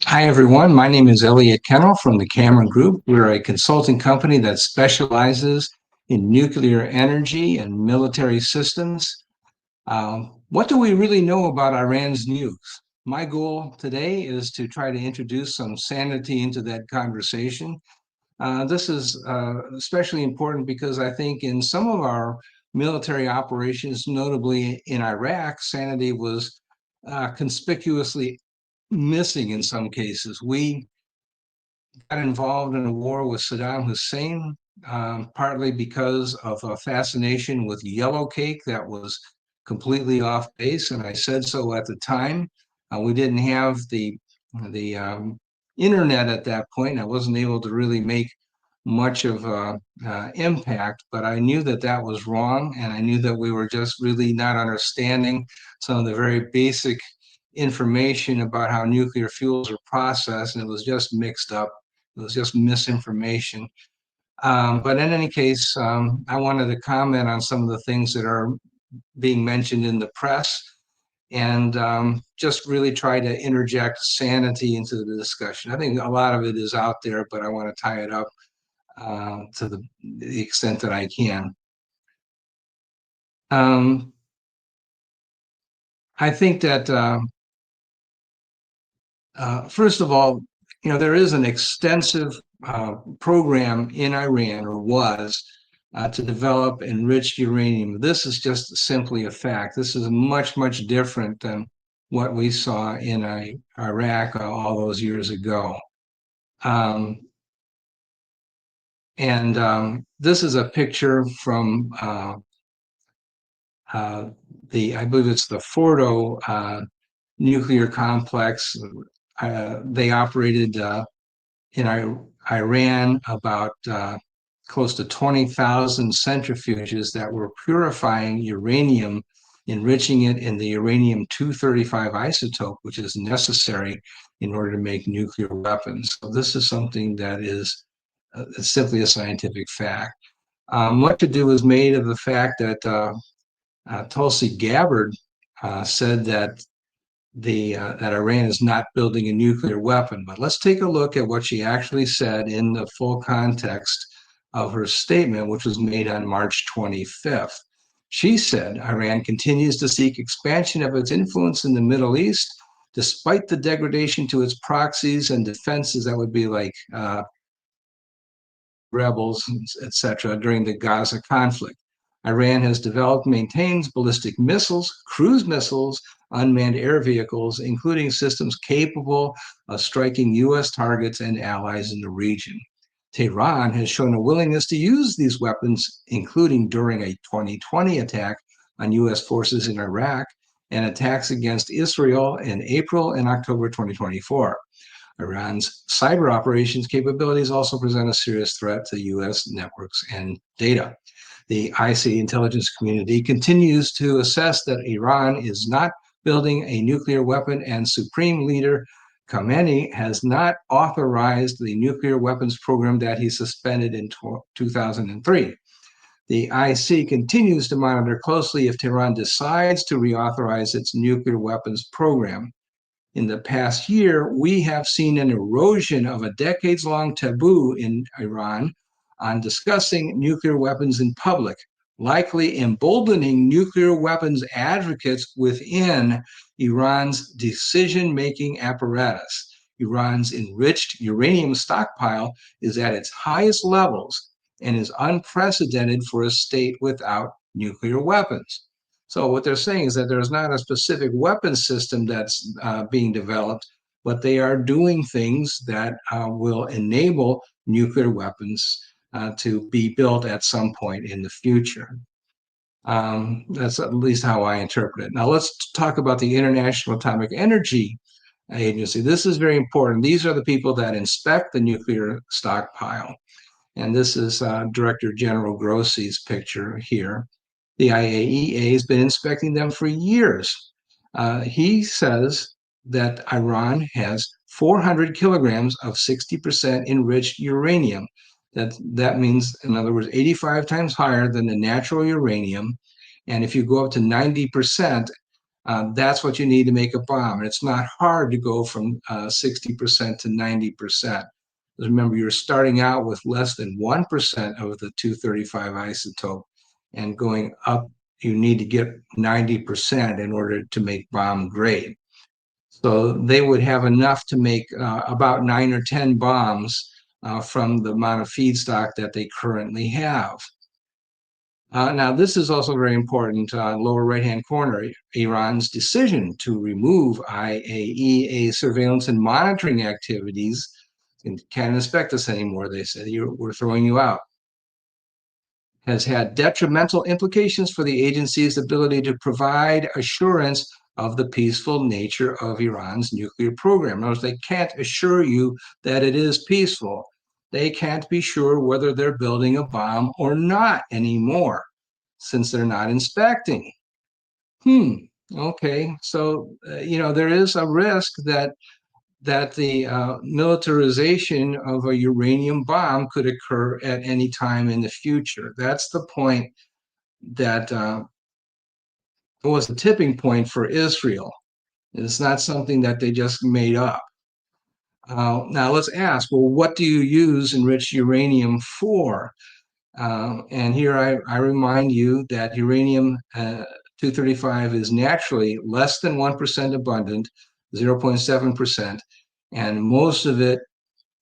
Hi, everyone. My name is Elliot Kennel from the Cameron Group. We're a consulting company that specializes in nuclear energy and military systems. What do we really know about Iran's nukes? My goal today is to try to introduce some sanity into that conversation. This is especially important because I think in some of our military operations, notably in Iraq, sanity was conspicuously missing in some cases. We got involved in a war with Saddam Hussein, partly because of a fascination with yellow cake that was completely off base, and I said so at the time. We didn't have the internet at that point. I wasn't able to really make much of impact, but I knew that that was wrong, and I knew that we were just really not understanding some of the very basic information about how nuclear fuels are processed, and it was just mixed up. It was just misinformation. But in any case, I wanted to comment on some of the things that are being mentioned in the press and just really try to interject sanity into the discussion. I think a lot of it is out there, but I want to tie it up to the extent that I can. Um, I think that first of all, there is an extensive program in Iran, or was, to develop enriched uranium. This is just simply a fact. This is much, much different than what we saw in Iraq all those years ago. Um, and this is a picture from uh, I believe it's the Fordo nuclear complex. They operated in Iran about close to 20,000 centrifuges that were purifying uranium, enriching it in the uranium-235 isotope, which is necessary in order to make nuclear weapons. So this is something that is simply a scientific fact. Much ado is made of the fact that Tulsi Gabbard said that that Iran is not building a nuclear weapon. But let's take a look at what she actually said in the full context of her statement, which was made on March 25th. She said Iran continues to seek expansion of its influence in the Middle East, despite the degradation to its proxies and defenses that would be like rebels, etc., during the Gaza conflict. Iran has developed, maintains ballistic missiles, cruise missiles, unmanned air vehicles, including systems capable of striking U.S. targets and allies in the region. Tehran has shown a willingness to use these weapons, including during a 2020 attack on U.S. forces in Iraq and attacks against Israel in April and October 2024. Iran's cyber operations capabilities also present a serious threat to U.S. networks and data. The IC intelligence community continues to assess that Iran is not building a nuclear weapon, and Supreme Leader Khamenei has not authorized the nuclear weapons program that he suspended in 2003. The IC continues to monitor closely if Tehran decides to reauthorize its nuclear weapons program. In the past year, we have seen an erosion of a decades long taboo in Iran on discussing nuclear weapons in public, likely emboldening nuclear weapons advocates within Iran's decision making apparatus. Iran's enriched uranium stockpile is at its highest levels and is unprecedented for a state without nuclear weapons. So what they're saying is that there's not a specific weapon system that's being developed, but they are doing things that will enable nuclear weapons to be built at some point in the future. That's at least how I interpret it. Now let's talk about the International Atomic Energy Agency. This is very important. These are the people that inspect the nuclear stockpile. And this is Director General Grossi's picture here. The IAEA has been inspecting them for years. He says that Iran has 400 kilograms of 60% enriched uranium. That means, in other words, 85 times higher than the natural uranium. And if you go up to 90%, That's what you need to make a bomb. And it's not hard to go from 60% to 90%. Remember, you're starting out with less than 1% of the 235 isotope, and going up, you need to get 90% in order to make bomb grade. So they would have enough to make about 9 or 10 bombs from the amount of feedstock that they currently have. Now, this is also very important. Lower right-hand corner, Iran's decision to remove IAEA surveillance and monitoring activities. You can't inspect us anymore, they said. We're throwing you out. Has had detrimental implications for the agency's ability to provide assurance of the peaceful nature of Iran's nuclear program. Notice they can't assure you that it is peaceful. They can't be sure whether they're building a bomb or not anymore, since they're not inspecting. Okay, so there is a risk that the militarization of a uranium bomb could occur at any time in the future. That's the point that was the tipping point for Israel. It's not something that they just made up. Now let's ask, well, what do you use enriched uranium for? And here I remind you that uranium 235 is naturally less than 1% abundant, 0.7%, and most of it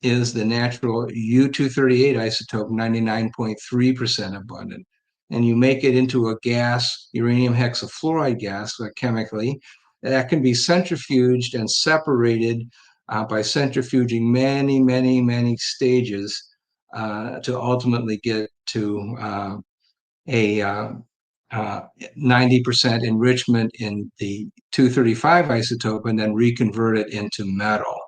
is the natural U-238 isotope, 99.3% abundant. And you make it into a gas, uranium hexafluoride gas, chemically, that can be centrifuged and separated by centrifuging many, many, many stages to ultimately get to a 90% enrichment in the 235 isotope and then reconvert it into metal.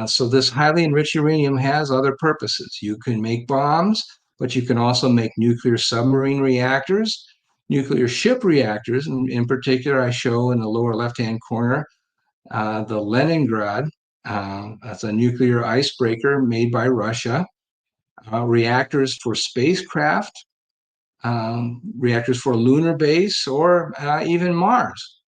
So this highly enriched uranium has other purposes. You can make bombs, but you can also make nuclear submarine reactors, nuclear ship reactors. In particular, I show in the lower left-hand corner the Leningrad. That's a nuclear icebreaker made by Russia. Reactors for spacecraft, reactors for lunar base, or even Mars.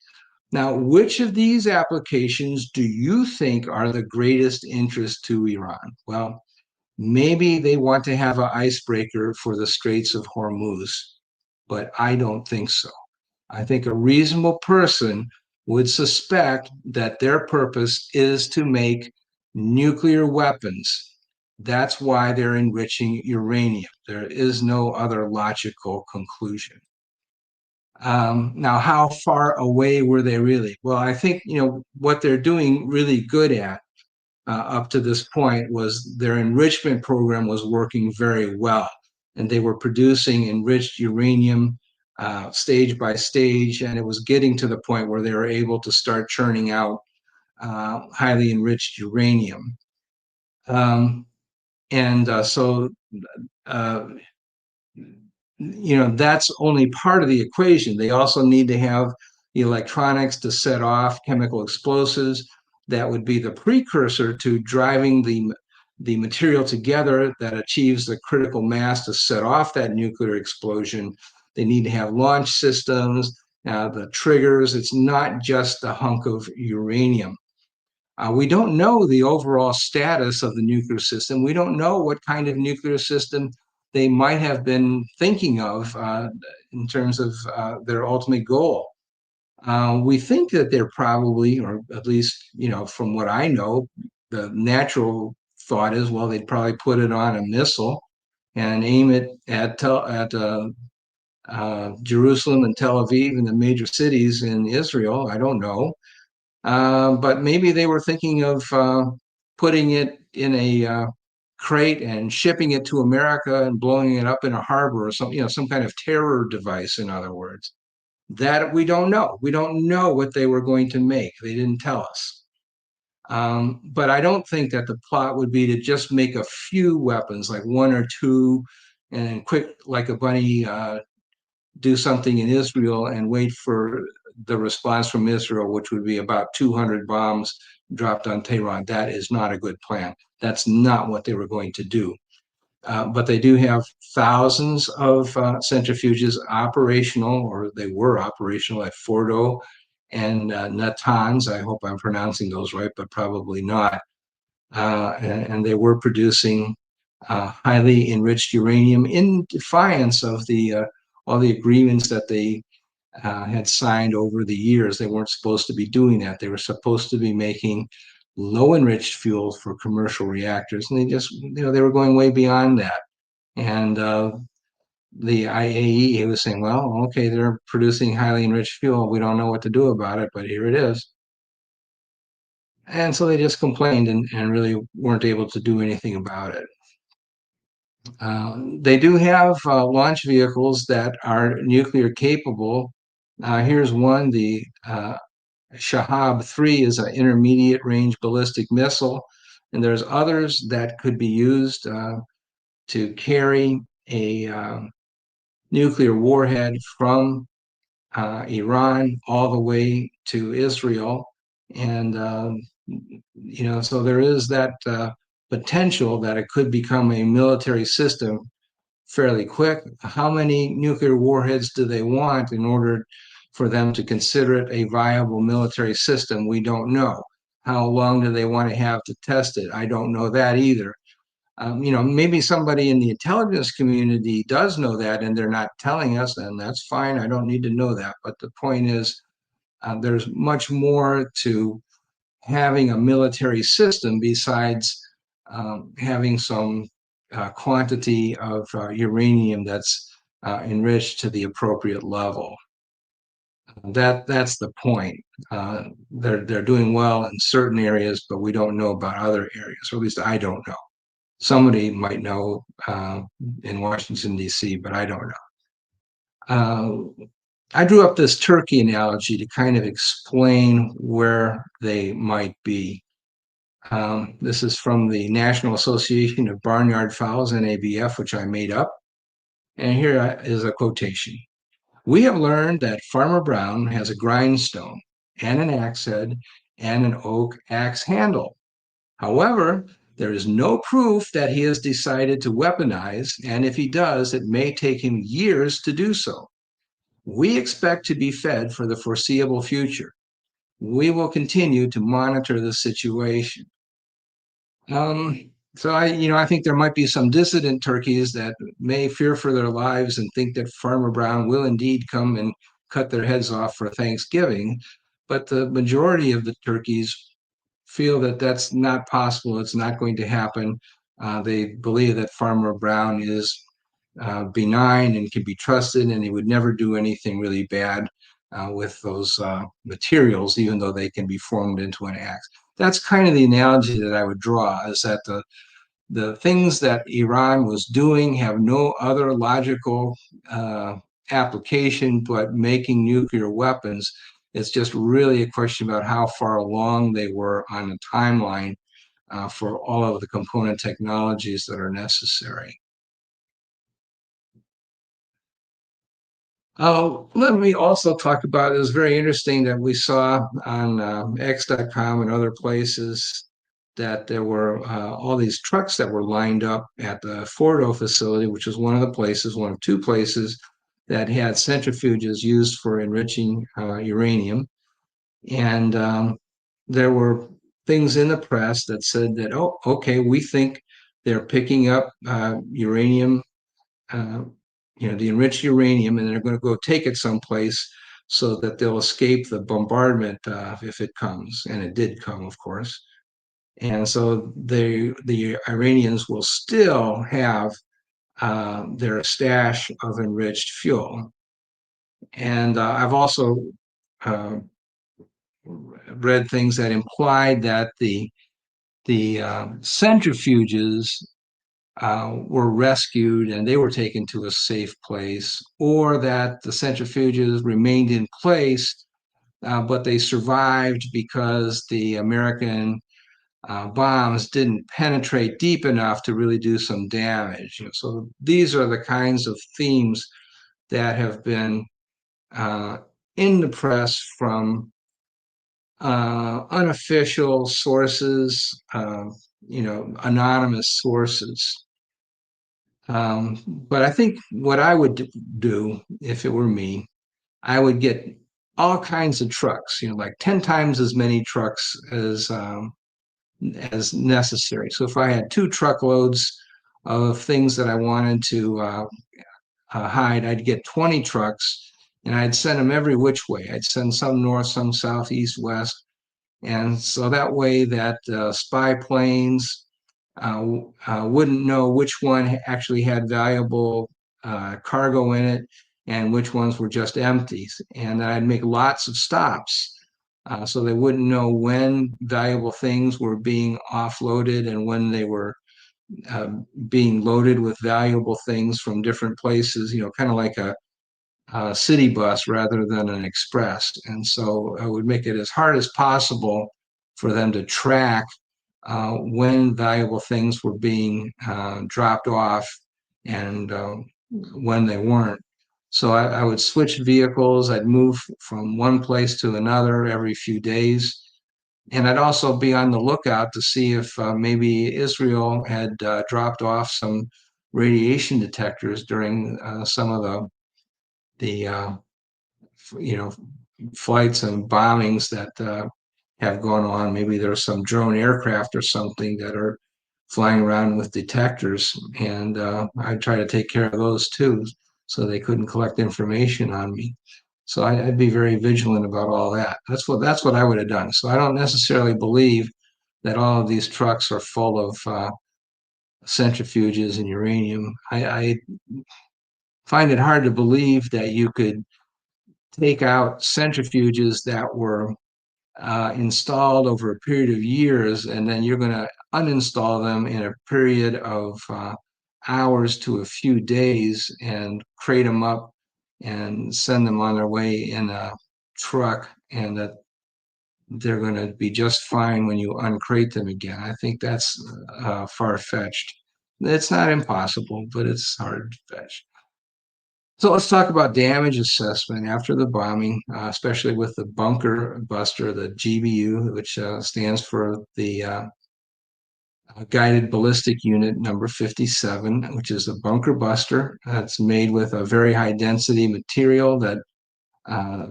Now, which of these applications do you think are the greatest interest to Iran? Well, maybe they want to have an icebreaker for the Straits of Hormuz, but I don't think so. I think a reasonable person would suspect that their purpose is to make nuclear weapons. That's why they're enriching uranium. There is no other logical conclusion. Now, how far away were they really? Well, I think, what they're doing really good at up to this point was their enrichment program was working very well. And they were producing enriched uranium stage by stage. And it was getting to the point where they were able to start churning out highly enriched uranium. So that's only part of the equation. They also need to have the electronics to set off chemical explosives. That would be the precursor to driving the material together that achieves the critical mass to set off that nuclear explosion. They need to have launch systems, the triggers. It's not just a hunk of uranium. We don't know the overall status of the nuclear system. We don't know what kind of nuclear system they might have been thinking of in terms of their ultimate goal. We think that they're probably, or at least, from what I know, the natural thought is, well, they'd probably put it on a missile and aim it at Jerusalem and Tel Aviv and the major cities in Israel. I don't know. But maybe they were thinking of putting it in a crate and shipping it to America and blowing it up in a harbor or something, some kind of terror device, in other words. That we don't know. We don't know what they were going to make. They didn't tell us. But I don't think that the plot would be to just make a few weapons, like one or two, and quick, like a bunny, do something in Israel and wait for the response from Israel, which would be about 200 bombs dropped on Tehran. That is not a good plan. That's not what they were going to do. but they do have thousands of centrifuges operational, or they were operational at Fordo and Natanz. I hope I'm pronouncing those right, but probably not. And they were producing highly enriched uranium in defiance of all the agreements that they had signed over the years. They weren't supposed to be doing that. They were supposed to be making low enriched fuel for commercial reactors, and they were going way beyond that. And the IAEA was saying, well, okay, they're producing highly enriched fuel. We don't know what to do about it, but here it is. And so they just complained and really weren't able to do anything about it. They do have launch vehicles that are nuclear capable. Here's one, the Shahab 3 is an intermediate range ballistic missile, and there's others that could be used to carry a nuclear warhead from Iran all the way to Israel. And, so there is that potential that it could become a military system fairly quick. How many nuclear warheads do they want in order for them to consider it a viable military system? We don't know. How long do they want to have to test it? I don't know that either. Maybe somebody in the intelligence community does know that and they're not telling us, and that's fine. I don't need to know that. But the point is, there's much more to having a military system besides having some quantity of uranium that's enriched to the appropriate level. That's the point. They're doing well in certain areas, but we don't know about other areas, or at least I don't know. Somebody might know in Washington, D.C., but I don't know. I drew up this turkey analogy to kind of explain where they might be. This is from the National Association of Barnyard Fowls, NABF, which I made up. And here is a quotation. We have learned that Farmer Brown has a grindstone and an axe head and an oak axe handle. However, there is no proof that he has decided to weaponize, and if he does, it may take him years to do so. We expect to be fed for the foreseeable future. We will continue to monitor the situation. So I think there might be some dissident turkeys that may fear for their lives and think that Farmer Brown will indeed come and cut their heads off for Thanksgiving. But the majority of the turkeys feel that that's not possible. It's not going to happen. They believe that Farmer Brown is benign and can be trusted, and he would never do anything really bad with those materials, even though they can be formed into an axe. That's kind of the analogy that I would draw, is that the things that Iran was doing have no other logical application but making nuclear weapons. It's just really a question about how far along they were on the timeline for all of the component technologies that are necessary. Let me also talk about, it was very interesting that we saw on X.com and other places that there were all these trucks that were lined up at the Fordo facility, which was one of the places, one of two places that had centrifuges used for enriching uranium. And there were things in the press that said that, oh, okay, we think they're picking up uranium, the enriched uranium, and they're going to go take it someplace so that they'll escape the bombardment if it comes. And it did come, of course. And so the Iranians will still have their stash of enriched fuel. And I've also uh, read things that implied that the centrifuges were rescued and they were taken to a safe place, or that the centrifuges remained in place, but they survived because the American bombs didn't penetrate deep enough to really do some damage. So these are the kinds of themes that have been uh, in the press from unofficial sources, anonymous sources. But I think what I would do if it were me, I would get all kinds of trucks, like 10 times as many trucks as necessary. So if I had 2 truckloads of things that I wanted to hide, I'd get 20 trucks and I'd send them every which way. I'd send some north, some south, east, west. And so that way that spy planes wouldn't know which one actually had valuable cargo in it and which ones were just empties. And I'd make lots of stops so they wouldn't know when valuable things were being offloaded and when they were uh, being loaded with valuable things from different places, kind of like a city bus rather than an express. And so I would make it as hard as possible for them to track when valuable things were being dropped off and when they weren't. So I would switch vehicles. I'd move from one place to another every few days. And I'd also be on the lookout to see if maybe Israel had dropped off some radiation detectors during some of the you know flights and bombings that have gone on. Maybe there's some drone aircraft or something that are flying around with detectors, and I try to take care of those too, so they couldn't collect information on me. So I'd be very vigilant about all that. That's what I would have done. So I don't necessarily believe that all of these trucks are full of centrifuges and uranium. I find it hard to believe that you could take out centrifuges that were installed over a period of years, and then you're going to uninstall them in a period of hours to a few days and crate them up and send them on their way in a truck, and that they're going to be just fine when you uncrate them again. I think that's far-fetched. It's not impossible, but it's hard-fetched. So let's talk about damage assessment after the bombing, especially with the bunker buster, the GBU, which stands for the Guided Ballistic Unit number 57, which is a bunker buster. It's made with a very high density material that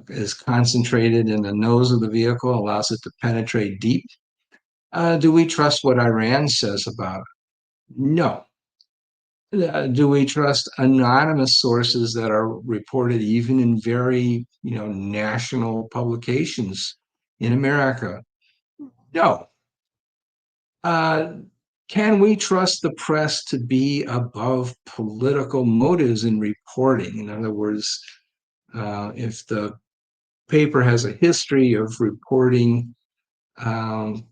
is concentrated in the nose of the vehicle, allows it to penetrate deep. Do we trust what Iran says about it? No. Do we trust anonymous sources that are reported even in very, national publications in America? No. Uh, can we trust the press to be above political motives in reporting? In other words, if the paper has a history of reporting um,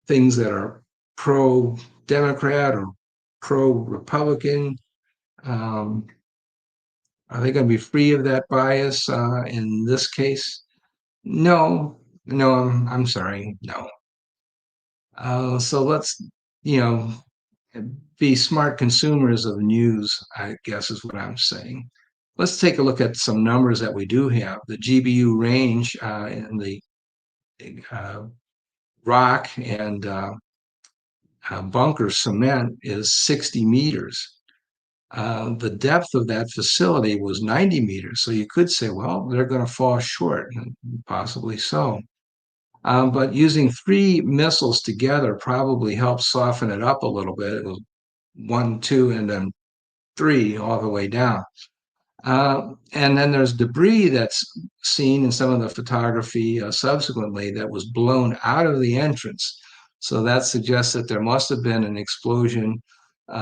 things that are pro-Democrat or pro-Republican, um, are they going to be free of that bias in this case? No, no, I'm sorry, no. So let's, you know, be smart consumers of news, I guess is what I'm saying. Let's take a look at some numbers that we do have. The GBU range in the uh, rock and bunker cement is 60 meters. The depth of that facility was 90 meters. So you could say, well, they're going to fall short, and possibly so. But using 3 missiles together probably helps soften it up a little bit. It was 1, 2, and then 3 all the way down. And then there's debris that's seen in some of the photography subsequently that was blown out of the entrance. So that suggests that there must have been an explosion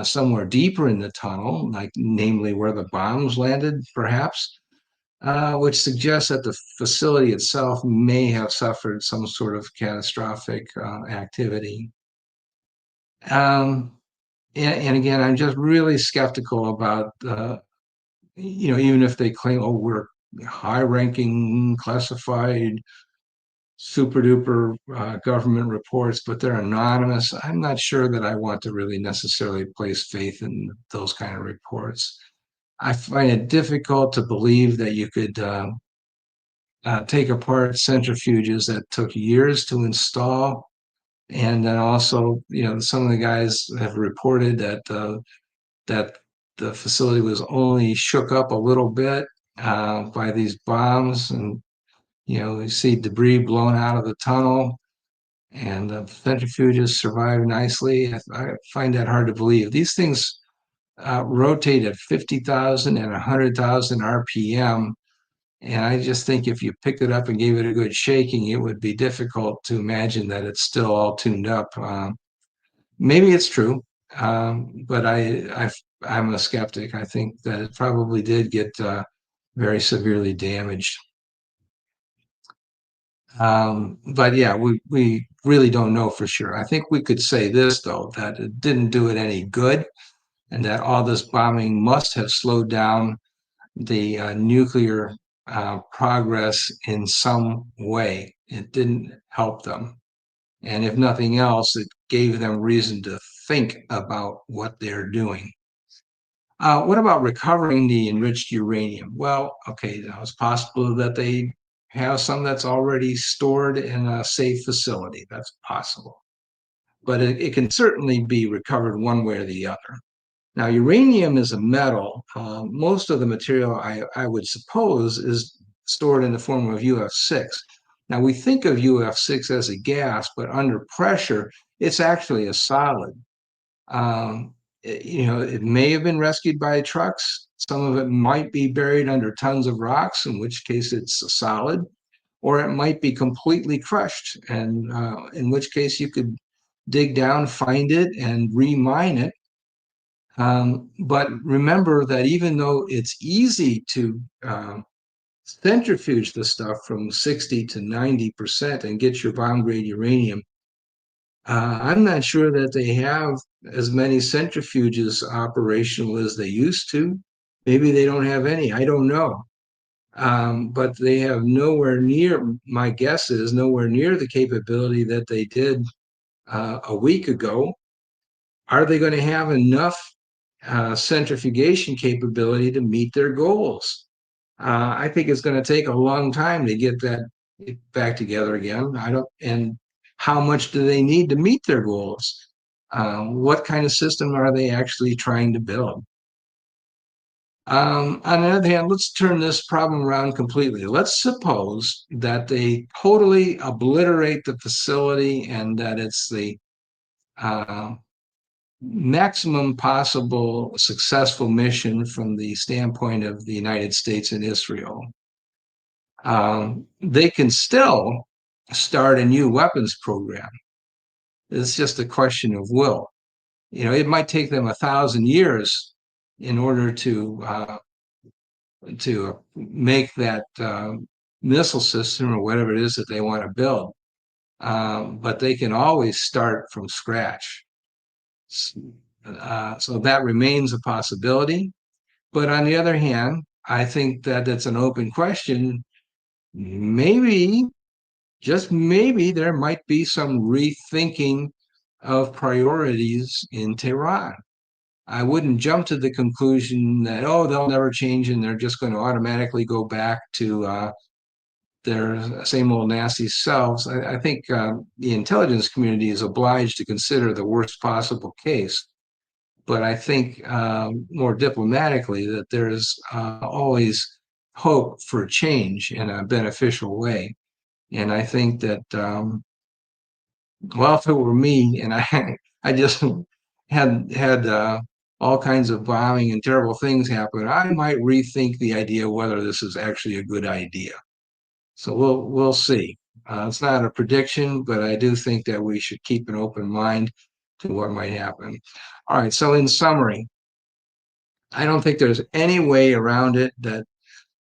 somewhere deeper in the tunnel, like namely where the bombs landed, perhaps, which suggests that the facility itself may have suffered some sort of catastrophic activity. Um, and again, I'm just really skeptical about even if they claim, oh, we're high-ranking, classified, super duper government reports, but they're anonymous. I'm not sure that I want to really necessarily place faith in those kind of reports. I find it difficult to believe that you could take apart centrifuges that took years to install. And then also, some of the guys have reported that the facility was only shook up a little bit by these bombs, and you see debris blown out of the tunnel, and the centrifuges survived nicely. I find that hard to believe. These things rotate at 50,000 and 100,000 RPM. And I just think if you picked it up and gave it a good shaking, it would be difficult to imagine that it's still all tuned up. Maybe it's true, but I'm a skeptic. I think that it probably did get very severely damaged. But yeah, we really don't know for sure. I think we could say this, though, that it didn't do it any good, and that all this bombing must have slowed down the nuclear progress in some way. It didn't help them. And if nothing else, it gave them reason to think about what they're doing. What about recovering the enriched uranium? Well, okay, now it's possible that they have some that's already stored in a safe facility. That's possible. But it can certainly be recovered one way or the other. Now, uranium is a metal. Most of the material, I would suppose, is stored in the form of UF6. Now, we think of UF6 as a gas, but under pressure, it's actually a solid. It may have been rescued by trucks. Some of it might be buried under tons of rocks, in which case it's a solid, or it might be completely crushed, and in which case you could dig down, find it, and remine it. But remember that even though it's easy to centrifuge the stuff from 60 to 90% and get your bomb grade uranium, I'm not sure that they have as many centrifuges operational as they used to. Maybe they don't have any. I don't know. But they have nowhere near, my guess is, nowhere near the capability that they did a week ago. Are they going to have enough centrifugation capability to meet their goals? I think it's going to take a long time to get that back together again. And how much do they need to meet their goals? What kind of system are they actually trying to build? On the other hand, let's turn this problem around completely. Let's suppose that they totally obliterate the facility and that it's the uh, maximum possible successful mission from the standpoint of the United States and Israel. They can still start a new weapons program. It's just a question of will. It might take them 1,000 years in order to make that missile system or whatever it is that they want to build. But they can always start from scratch. So that remains a possibility. But on the other hand, I think that it's an open question. Maybe, just maybe, there might be some rethinking of priorities in Tehran. I wouldn't jump to the conclusion that, oh, they'll never change and they're just going to automatically go back to their same old nasty selves. I think the intelligence community is obliged to consider the worst possible case. But I think more diplomatically that there's always hope for change in a beneficial way. And I think that, well, if it were me and I just had all kinds of bombing and terrible things happen, I might rethink the idea whether this is actually a good idea. So we'll see. It's not a prediction, but I do think that we should keep an open mind to what might happen. All right. So in summary, I don't think there's any way around it that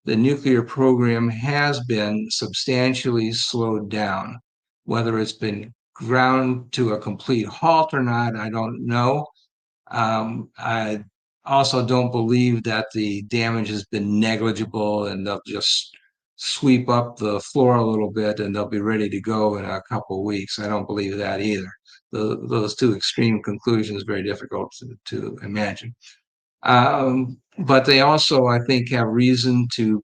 the nuclear program has been substantially slowed down. Whether it's been ground to a complete halt or not, I don't know. I also don't believe that the damage has been negligible and they'll just sweep up the floor a little bit and they'll be ready to go in a couple of weeks. I don't believe that either. Those two extreme conclusions are very difficult to imagine. But they also, I think, have reason to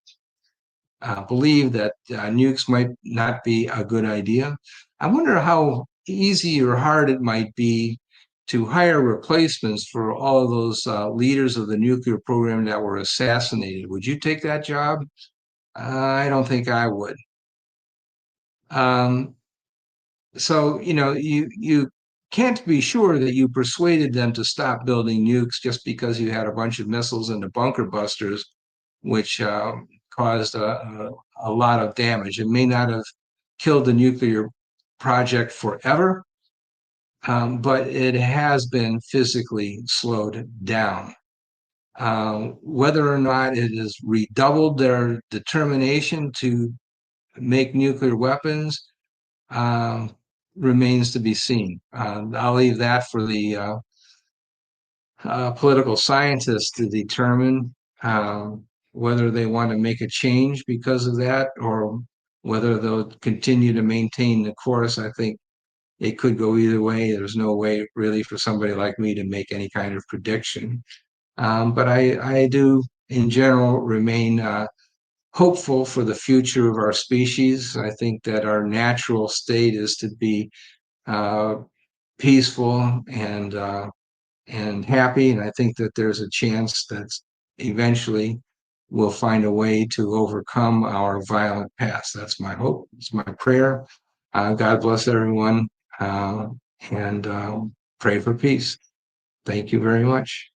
believe that nukes might not be a good idea. I wonder how easy or hard it might be to hire replacements for all of those leaders of the nuclear program that were assassinated. Would you take that job? I don't think I would. Um, so, you can't be sure that you persuaded them to stop building nukes just because you had a bunch of missiles and the bunker busters, which caused a lot of damage. It may not have killed the nuclear project forever, but it has been physically slowed down. Whether or not it has redoubled their determination to make nuclear weapons um, remains to be seen. I'll leave that for the political scientists to determine whether they want to make a change because of that or whether they'll continue to maintain the course. I think it could go either way. There's no way really for somebody like me to make any kind of prediction. But I do, in general, remain hopeful for the future of our species. I think that our natural state is to be uh, peaceful and happy, and I think that there's a chance that eventually we'll find a way to overcome our violent past. That's my hope. It's my prayer. God bless everyone, and pray for peace. Thank you very much.